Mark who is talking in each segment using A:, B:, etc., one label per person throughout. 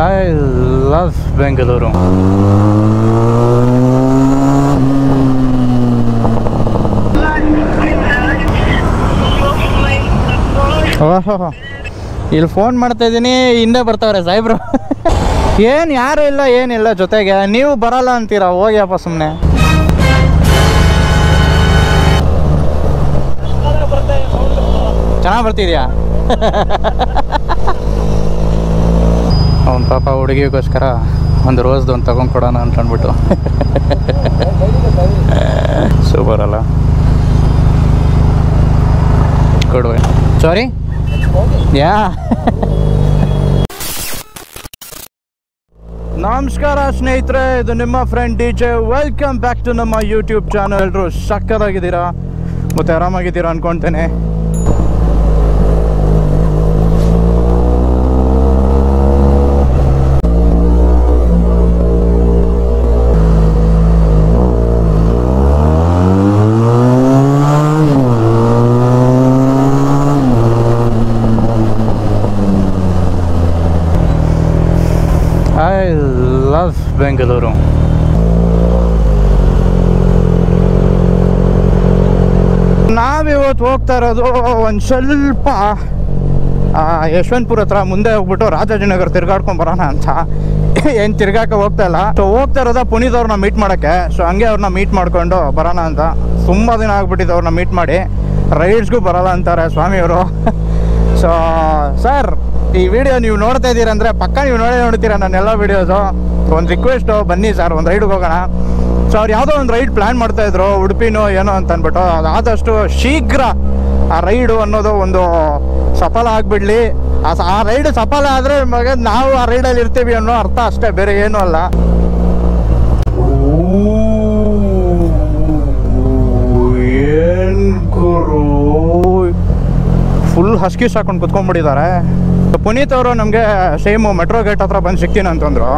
A: I love Bengaluru. ಓಹೋ, ಇಲ್ಲಿ phone ಮಾಡ್ತಾ ಇದ್ದೀನಿ, ಹಿಂದೆ ಬರ್ತಾವ್ರೆ ಸಾಹೇಬ್ರು. ಏನು ಯಾರು ಇಲ್ಲ ಏನಿಲ್ಲ ಜೊತೆಗೆ, ನೀವು ಬರಲ್ಲ ಅಂತೀರಾ, ಹೋಗ್ಯಪ್ಪ ಸುಮ್ಮನೆ. ಚೆನ್ನಾಗಿ ಬರ್ತಿದ್ಯಾ? ಅವನ ಪಾಪ ಹುಡುಗಿಗೋಸ್ಕರ ಒಂದು ರೋಸ್ದು ಒಂದು ತಗೊಂಡು ಕೊಡೋಣ ಅಂತ ಅಂದ್ಬಿಟ್ಟು. ಸೂಪರ್ ಅಲ್ಲ? ಕೊಡುವೆ. ಸಾರಿ, ಯಾ. ನಮಸ್ಕಾರ ಸ್ನೇಹಿತರೆ, ಇದು ನಿಮ್ಮ friend DJ. Welcome back to ನಮ್ಮ ಯೂಟ್ಯೂಬ್ ಚಾನಲ್. ಎಲ್ಲರೂ ಸಕ್ಕತ್ತಾಗಿದ್ದೀರಾ ಮತ್ತು ಆರಾಮಾಗಿದ್ದೀರಾ ಅಂದ್ಕೊಳ್ತೇನೆ. I love Bengaluru. ನಾವಿವತ್ತು ಹೋಗ್ತಾ ಇರೋದು ಒಂದು ಸ್ವಲ್ಪ ಯಶವಂತಪುರ ಹತ್ರ ಮುಂದೆ ಹೋಗ್ಬಿಟ್ಟು ರಾಜಾಜಿನಗರ ತಿರ್ಗಾಡ್ಕೊಂಡು ಬರೋಣ ಅಂತ. ಏನು ತಿರ್ಗಾಕ ಹೋಗ್ತಾ ಇಲ್ಲ. ಸೊ ಹೋಗ್ತಾ ಇರೋದ ಪುನೀತ್ ಅವ್ರನ್ನ ಮೀಟ್ ಮಾಡೋಕ್ಕೆ. ಸೊ ಹಂಗೆ ಅವ್ರನ್ನ ಮೀಟ್ ಮಾಡ್ಕೊಂಡು ಬರೋಣ ಅಂತ. ತುಂಬ ದಿನ ಆಗ್ಬಿಟ್ಟಿದ್ದು ಅವ್ರನ್ನ ಮೀಟ್ ಮಾಡಿ. ರೈಡ್ಸ್ಗೂ ಬರೋಲ್ಲ ಅಂತಾರೆ ಸ್ವಾಮಿಯವರು. ಸೊ ಸರ್, ಈ ವಿಡಿಯೋ ನೀವು ನೋಡ್ತಾ ಇದ್ದೀರಂದರೆ ಪಕ್ಕ ನೀವು ನೋಡ್ತೀರಾ ನನ್ನೆಲ್ಲ ವೀಡಿಯೋಸು. ಒಂದು ರಿಕ್ವೆಸ್ಟು, ಬನ್ನಿ ಸರ್ ಒಂದು ರೈಡ್ಗೆ ಹೋಗೋಣ. ಸೊ ಅವ್ರು ಯಾವುದೋ ಒಂದು ರೈಡ್ ಪ್ಲ್ಯಾನ್ ಮಾಡ್ತಾಯಿದ್ರು, ಉಡುಪಿನೋ ಏನೋ ಅಂತ ಅಂದ್ಬಿಟ್ಟು. ಅದಾದಷ್ಟು ಶೀಘ್ರ ಆ ರೈಡು ಅನ್ನೋದು ಒಂದು ಸಫಲ ಆಗಿಬಿಡ್ಲಿ. ಆ ರೈಡು ಸಫಲ ಆದರೆ ಮಗ ನಾವು ಆ ರೈಡಲ್ಲಿ ಇರ್ತೀವಿ ಅನ್ನೋ ಅರ್ಥ ಅಷ್ಟೇ, ಬೇರೆ ಏನೂ ಅಲ್ಲ. ಫುಲ್ ಹಸ್ಕೀಸ್ ಹಾಕೊಂಡು ಕುತ್ಕೊಂಡ್ಬಿಟ್ಟಿದ್ದಾರೆ. ಪುನೀತ್ ಅವರು ನಮಗೆ ಸೇಮು ಮೆಟ್ರೋ ಗೇಟ್ ಹತ್ರ ಬಂದು ಸಿಗ್ತೀನಿ ಅಂತಂದರು.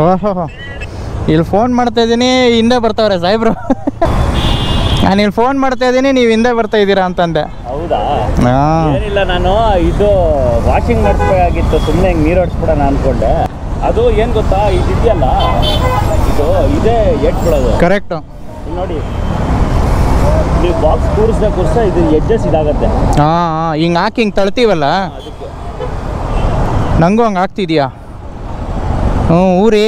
A: ಓಹೋ, ಇಲ್ಲಿ ಫೋನ್ ಮಾಡ್ತಾ ಇದ್ದೀನಿ, ಹಿಂದೆ ಬರ್ತಾವ್ರೆ ಸಾಹೇಬ್ರು. ನಾನು ಇಲ್ಲಿ ಫೋನ್ ಮಾಡ್ತಾ ಇದ್ದೀನಿ, ನೀವು ಹಿಂದೆ ಬರ್ತಾ ಇದ್ದೀರಾ ಅಂತಂದೆ.
B: ಹೌದಾ? ಏನಿಲ್ಲ, ನಾನು ಇದು ವಾಷಿಂಗ್ ಮಾಡಿಸ್ಬೇಕಾಗಿತ್ತು, ಸುಮ್ಮನೆ ಹಿಂಗೆ ನೀರು ಹೊಡ್ಸ್ಬಿಡೋಣ ಅಂದ್ಕೊಂಡೆ. ಅದು ಏನು ಗೊತ್ತಾ, ಇದೆಯಲ್ಲ, ಇದೇ ಎಟ್ಬಿಡೋದು.
A: ಕರೆಕ್ಟು.
B: ನೋಡಿ, ನೀವು ಬಾಕ್ಸ್ ಕೂರಿಸ್ದೆ ಇದು ಎಡ್ಜಸ್ ಇದಾಗತ್ತೆ.
A: ಹಾಂ, ಹಿಂಗೆ ಹಾಕಿ ಹಿಂಗೆ ತಳ್ತೀವಲ್ಲ,
B: ಅದಕ್ಕೆ
A: ನನಗೂ ಹಂಗೆ ಆಗ್ತಿದ್ಯಾ? ಹ್ಞೂ, ಊರಿ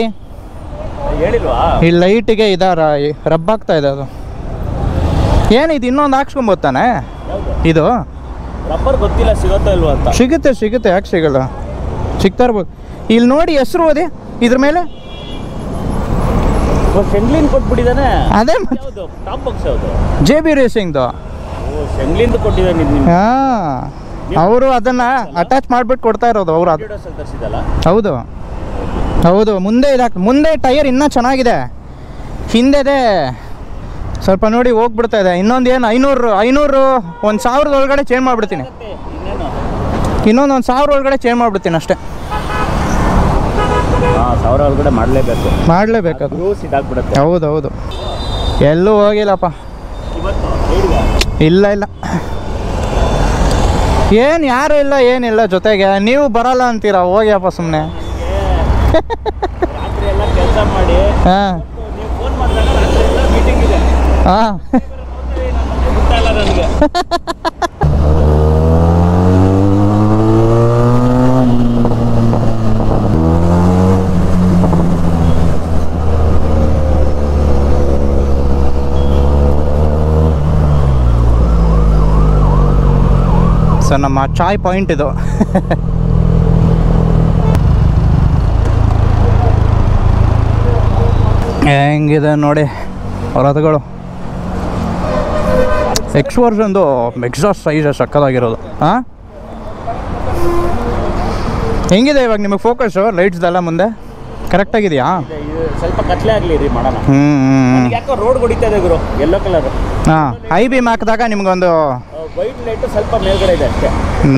B: ಹೇಳಿಲ್ವಾ?
A: ಈ ಲೈಟಿಗೆ ರಬ್ಬಾಗ್ತಾ ಇದೆ. ಅದು ಏನಿದು, ಇನ್ನೊಂದು ಹಾಕ್ಸ್ಕೊಂಬೋತಾನೆ ಇದು?
B: ರಬ್ಬರ್ ಗೊತ್ತಿಲ್ಲ ಸಿಗುತ್ತೋ ಇಲ್ವಾ ಅಂತ.
A: ಸಿಗುತ್ತೆ, ಯಾಕೆ ಸಿಗಲ್ಲ? ಸಿಗ್ತಾ ಇರ್ಬೋದು. ಇಲ್ಲಿ ನೋಡಿ, ಹೆಸರು ಓದಿ ಇದ್ರ ಮೇಲೆ.
B: ಶೆಂಗ್ಲಿನ್ ಕೊಟ್ಬಿಟ್ಟಿದ್ದಾನೆ.
A: ಅದೇ
B: ಯಾವುದು ಟಾಪ್ ಬಾಕ್ಸ್? ಯಾವುದು?
A: JB ರೇಸಿಂಗ್ದು.
B: ಶೆಂಗ್ಲಿಂದು ಕೊಟ್ಟಿದ್ದಾನೆ.
A: ಹಾಂ, ಅವರು ಅದನ್ನು ಅಟ್ಯಾಚ್ ಮಾಡಿಬಿಟ್ಟು ಕೊಡ್ತಾ ಇರೋದು ಅವರು. ಅದು ಹೌದು. ಮುಂದೆ ಟೈರ್ ಇನ್ನೂ ಚೆನ್ನಾಗಿದೆ, ಹಿಂದೆದೆ ಸ್ವಲ್ಪ ನೋಡಿ ಹೋಗ್ಬಿಡ್ತಾ ಇದೆ. ಇನ್ನೊಂದು ಏನು 500 1,000 ಒಳಗಡೆ ಚೇಂಜ್ ಮಾಡಿಬಿಡ್ತೀನಿ. ಇನ್ನೊಂದು 1,000 ಒಳಗಡೆ ಚೇಂಜ್ ಮಾಡಿಬಿಡ್ತೀನಿ ಅಷ್ಟೇ.
B: 1000 ಒಳಗಡೆ ಮಾಡಲೇಬೇಕು. ಅದು ಇದಾಗ್ಬಿಡುತ್ತೆ.
A: ಹೌದು, ಎಲ್ಲೂ ಹೋಗಿಲ್ಲಪ್ಪ. ಇಲ್ಲ, ಏನು ಯಾರು ಇಲ್ಲ ಏನಿಲ್ಲ ಜೊತೆಗೆ, ನೀವು ಬರಲ್ಲ ಅಂತೀರಾ, ಹೋಗ್ಯಪ್ಪ ಸುಮ್ಮನೆ.
B: ರಾತ್ರಿ ಎಲ್ಲ ಕೆಲಸ ಮಾಡಿ.
A: ಹಾಂ,
B: ನೀವು ಫೋನ್ ಮಾಡಿದಾಗ ರಾತ್ರಿ ಎಲ್ಲ ಮೀಟಿಂಗ್ ಇದೆ.
A: ಹಾಂ,
B: ಗೊತ್ತಾಗಲ್ಲ ನನಗೆ.
A: ಸರ್, ನಮ್ಮ ಚಾಯ್ ಪಾಯಿಂಟ್ ಇದು. ಹೆಂಗಿದೆ ನೋಡಿ ರಥಗಳು. ಎಕ್ಸ್ ವರ್ಷನ್ದು ಎಕ್ಸಾಸ್ಟ್ ಸೈಜ್ ಸಕ್ಕದಾಗಿರೋದು. ಹಾಂ, ಹೆಂಗಿದೆ ಇವಾಗ ನಿಮಗೆ ಫೋಕಸ್ಸು ಲೈಟ್ಸ್ದೆಲ್ಲ ಮುಂದೆ ಕರೆಕ್ಟಾಗಿದೆಯಾ?
B: ಇದು ಸ್ವಲ್ಪ ಕತ್ಲೆ ಆಗಲಿ ರೀ ಮಾಡೋಣ. ಯಾಕೋ ರೋಡ್ ಹೊಡಿತಾ ಇದೆ ಗುರು, ಯೆಲ್ಲೋ ಕಲರ್.
A: ಹಾಂ, ಹೈ ಬೀಮ್ ಹಾಕಿದಾಗ ನಿಮ್ಗೊಂದು
B: ವೈಟ್ ಲೈಟ್ ಸ್ವಲ್ಪ ಮೇಲ್ಗಡೆ ಇದೆ ಅಷ್ಟೇ.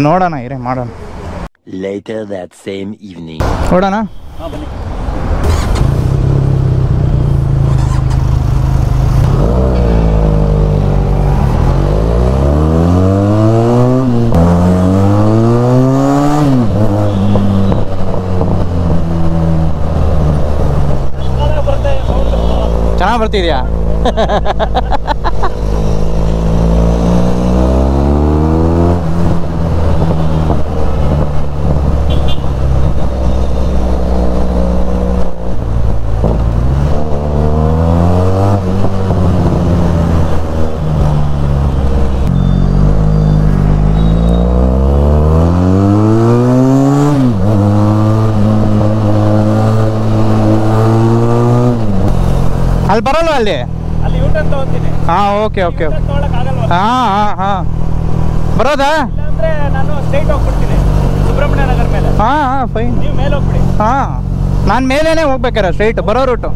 A: ನೋಡೋಣ ಇರೇ ಮಾಡೋಣ.
C: Later that same evening.
A: ನೋಡೋಣ.
B: ಹಾಂ ಬನ್ನಿ.
A: ಚೆನ್ನಾಗಿ ಬರ್ತಿದ್ಯಾ? ಅಲ್ಲಿ ಬರಲ್ವ ಅಲ್ಲಿ
B: ಯೂಟರ್ನ್ ತಗೊಂತೀನಿ.
A: ಹಾಂ, ಓಕೆ ಓಕೆ ಓಕೆ.
B: ತಗೊಳಕ್ಕಾಗಲ್ವಾ?
A: ಹಾಂ ಹಾಂ ಹಾಂ, ಬರೋದಾ?
B: ಇಲ್ಲಾಂದ್ರೆ ನಾನು ಸ್ಟ್ರೈಟ್ ಹೋಗ್ಬಿಡ್ತೀನಿ ಸುಬ್ರಹ್ಮಣ್ಯ ನಗರ ಮೇಲೆ.
A: ಹಾಂ ಹಾಂ, ಫೈನ್.
B: ನೀವು ಮೇಲೆ ಹೋಗ್ಬಿಡಿ.
A: ಹಾಂ, ನಾನು ಮೇಲೇನೆ ಹೋಗ್ಬೇಕಾರೆ ಸ್ಟ್ರೈಟ್ ಬರೋ ರೂಟು.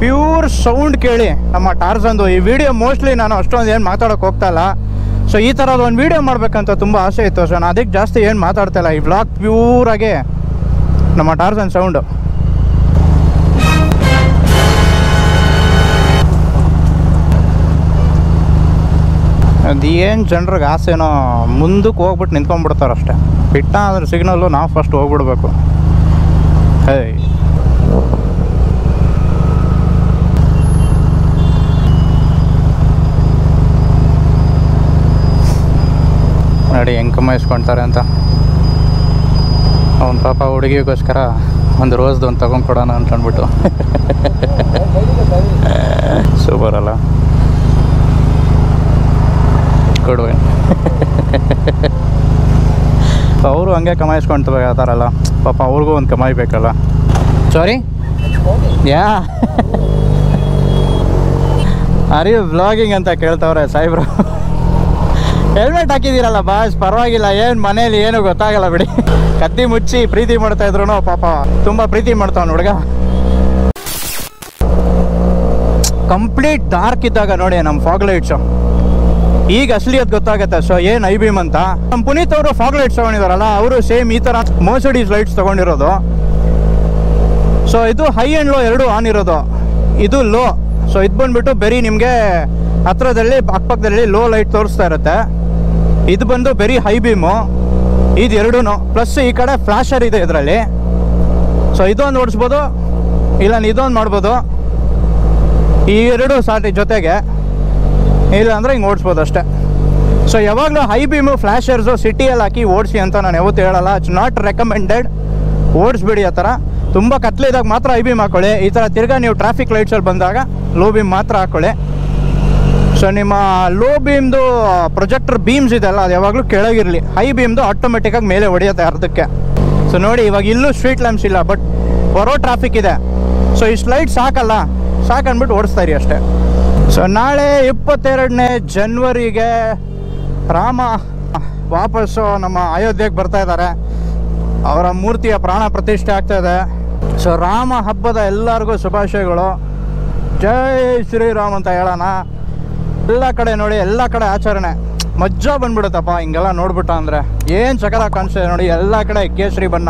A: ಪ್ಯೂರ್ ಸೌಂಡ್ ಕೇಳಿ ನಮ್ಮ ಟಾರ್ಜನ್ದು. ಈ ವಿಡಿಯೋ ಮೋಸ್ಟ್ಲಿ ನಾನು ಅಷ್ಟೊಂದು ಏನು ಮಾತಾಡೋಕೆ ಹೋಗ್ತಾ ಇಲ್ಲ. ಸೊ ಈ ಥರದ್ದು ಒಂದು ವಿಡಿಯೋ ಮಾಡಬೇಕಂತ ತುಂಬ ಆಸೆ ಇತ್ತು. ಸೊ ನಾನು ಅದಕ್ಕೆ ಜಾಸ್ತಿ ಏನು ಮಾತಾಡ್ತಾ ಇಲ್ಲ. ಈ ವ್ಲಾಗ್ ಪ್ಯೂರಾಗೆ ನಮ್ಮ ಟಾರ್ಜನ್ ಸೌಂಡು. ಅದೇನು ಜನರಿಗೆ ಆಸೆನೋ ಮುಂದಕ್ಕೆ ಹೋಗ್ಬಿಟ್ಟು ನಿಂತ್ಕೊಂಡ್ಬಿಡ್ತಾರೆ ಅಷ್ಟೇ. ಬಿಟ್ಟ ಅಂದ್ರೆ ಸಿಗ್ನಲ್ಲು ನಾವು ಫಸ್ಟ್ ಹೋಗ್ಬಿಡ್ಬೇಕು. ಹೇ, ನೋಡಿ ಹೆಂಗೆ ಕಮಾಯಿಸ್ಕೊಳ್ತಾರೆ ಅಂತ. ಅವನ ಪಾಪ ಹುಡುಗಿಗೋಸ್ಕರ ಒಂದು ರೋಸ್ದು ಒಂದು ತೊಗೊಂಡು ಕೊಡೋಣ ಅಂತ ಅಂದ್ಬಿಟ್ಟು. ಸೂಪರ್ ಅಲ್ಲ, ಕೊಡುವೆ. ಅವರು ಹಂಗೆ ಕಮಾಯಿಸ್ಕೊಳ್ತಾ ಇರ್ತಾರಲ್ಲ ಪಾಪ, ಅವ್ರಿಗೂ ಒಂದು ಕಮಾಯಿಬೇಕಲ್ಲ. ಸಾರಿ, ಯಾ ಅರಿ ವ್ಲಾಗಿಂಗ್ ಅಂತ ಕೇಳ್ತವ್ರೆ ಸಾಯಿಬ್ರು. ಹೆಲ್ಮೆಟ್ ಹಾಕಿದ್ದೀರಲ್ಲ ಬಾಸ್, ಪರವಾಗಿಲ್ಲ. ಏನು ಮನೇಲಿ ಏನು ಗೊತ್ತಾಗಲ್ಲ ಬಿಡಿ. ಕತ್ತಿ ಮುಚ್ಚಿ ಪ್ರೀತಿ ಮಾಡ್ತಾ ಇದ್ರು ಪಾಪ, ತುಂಬ ಪ್ರೀತಿ ಮಾಡ್ತಾವ ಹುಡುಗ. ಕಂಪ್ಲೀಟ್ ಡಾರ್ಕ್ ಇದ್ದಾಗ ನೋಡಿ ನಮ್ಮ ಫಾಗ್ ಲೈಟ್ಸು, ಈಗ ಅಸಲಿ ಅದು ಗೊತ್ತಾಗುತ್ತೆ. ಸೊ ಏನು ಐ ಬೀಮ್ ಅಂತ. ನಮ್ಮ ಪುನೀತ್ ಅವರು ಫಾಗ್ ಲೈಟ್ಸ್ ತೊಗೊಂಡಿದಾರಲ್ಲ, ಅವರು ಸೇಮ್ ಈ ಥರ ಮರ್ಸಿಡೀಸ್ ಲೈಟ್ಸ್ ತೊಗೊಂಡಿರೋದು. ಸೊ ಇದು ಹೈ ಆ್ಯಂಡ್ ಲೋ ಎರಡು ಆನ್ ಇರೋದು, ಇದು ಲೋ. ಸೊ ಇದು ಬಂದುಬಿಟ್ಟು ಬರೀ ನಿಮಗೆ ಹತ್ರದಲ್ಲಿ ಅಕ್ಕಪಕ್ಕದಲ್ಲಿ ಲೋ ಲೈಟ್ ತೋರಿಸ್ತಾ ಇರುತ್ತೆ. ಇದು ಬಂದು ಬರೀ ಹೈ ಬೀಮು. ಇದು ಎರಡೂ ಪ್ಲಸ್ ಈ ಕಡೆ ಫ್ಲಾಶರ್ ಇದೆ ಇದರಲ್ಲಿ. ಸೊ ಇದೊಂದು ಓಡಿಸ್ಬೋದು, ಇಲ್ಲ ಇದೊಂದು ಮಾಡ್ಬೋದು. ಈ ಎರಡು ಸಾಟಿ ಜೊತೆಗೆ, ಇಲ್ಲ ಅಂದರೆ ಹಿಂಗೆ ಓಡಿಸ್ಬೋದು ಅಷ್ಟೇ. ಸೊ ಯಾವಾಗಲೂ ಹೈ ಬೀಮು ಫ್ಲ್ಯಾಶರ್ಸು ಸಿಟಿಯಲ್ಲಿ ಹಾಕಿ ಓಡಿಸಿ ಅಂತ ನಾನು ಯಾವತ್ತೂ ಹೇಳಲ್ಲ. It's not recommended. ಓಡಿಸ್ಬಿಡಿ ಆ ಥರ. ತುಂಬ ಕತ್ಲಿದಾಗ ಮಾತ್ರ ಹೈ ಬೀಮ್ ಹಾಕ್ಕೊಳ್ಳಿ. ಈ ಥರ ತಿರ್ಗಾ ನೀವು ಟ್ರಾಫಿಕ್ ಲೈಟ್ಸಲ್ಲಿ ಬಂದಾಗ ಲೋ ಬೀಮ್ ಮಾತ್ರ ಹಾಕ್ಕೊಳ್ಳಿ. ಸೊ ನಿಮ್ಮ ಲೋ ಬೀಮ್ದು ಪ್ರೊಜೆಕ್ಟರ್ ಬೀಮ್ಸ್ ಇದೆಲ್ಲ ಅದು ಯಾವಾಗಲೂ ಕೆಳಗಿರಲಿ. ಹೈ ಬೀಮ್ದು ಆಟೋಮೆಟಿಕ್ಕಾಗಿ ಮೇಲೆ ಹೊಡೆಯುತ್ತೆ ಅರ್ಧಕ್ಕೆ. ಸೊ ನೋಡಿ ಇವಾಗ ಇಲ್ಲೂ ಸ್ಟ್ರೀಟ್ ಲ್ಯಾಂಪ್ಸ್ ಇಲ್ಲ, ಬಟ್ ಬರೋ ಟ್ರಾಫಿಕ್ ಇದೆ. ಸೊ ಇಷ್ಟು ಲೈಟ್ ಸಾಕಲ್ಲ, ಸಾಕಂದ್ಬಿಟ್ಟು ಓಡಿಸ್ತಾ ಇರಿ ಅಷ್ಟೇ. ಸೊ ನಾಳೆ 22ನೇ ಜನವರಿಗೆ ರಾಮ ವಾಪಸ್ಸು ನಮ್ಮ ಅಯೋಧ್ಯೆಗೆ ಬರ್ತಾ ಇದ್ದಾರೆ. ಅವರ ಮೂರ್ತಿಯ ಪ್ರಾಣ ಪ್ರತಿಷ್ಠೆ ಆಗ್ತಾ ಇದೆ. ಸೊ ರಾಮ ಹಬ್ಬದ ಎಲ್ಲರಿಗೂ ಶುಭಾಶಯಗಳು. ಜೈ ಶ್ರೀರಾಮ್ ಅಂತ ಹೇಳೋಣ. ಎಲ್ಲ ಕಡೆ ನೋಡಿ, ಎಲ್ಲ ಕಡೆ ಆಚರಣೆ ಮಜ್ಜಾ ಬಂದ್ಬಿಡುತ್ತಪ್ಪ ಹಿಂಗೆಲ್ಲ ನೋಡ್ಬಿಟ್ಟ ಅಂದರೆ. ಏನು ಸಕಲ ಕಾಣಿಸ್ತಿದೆ ನೋಡಿ, ಎಲ್ಲ ಕಡೆ ಕೇಸರಿ ಬಣ್ಣ.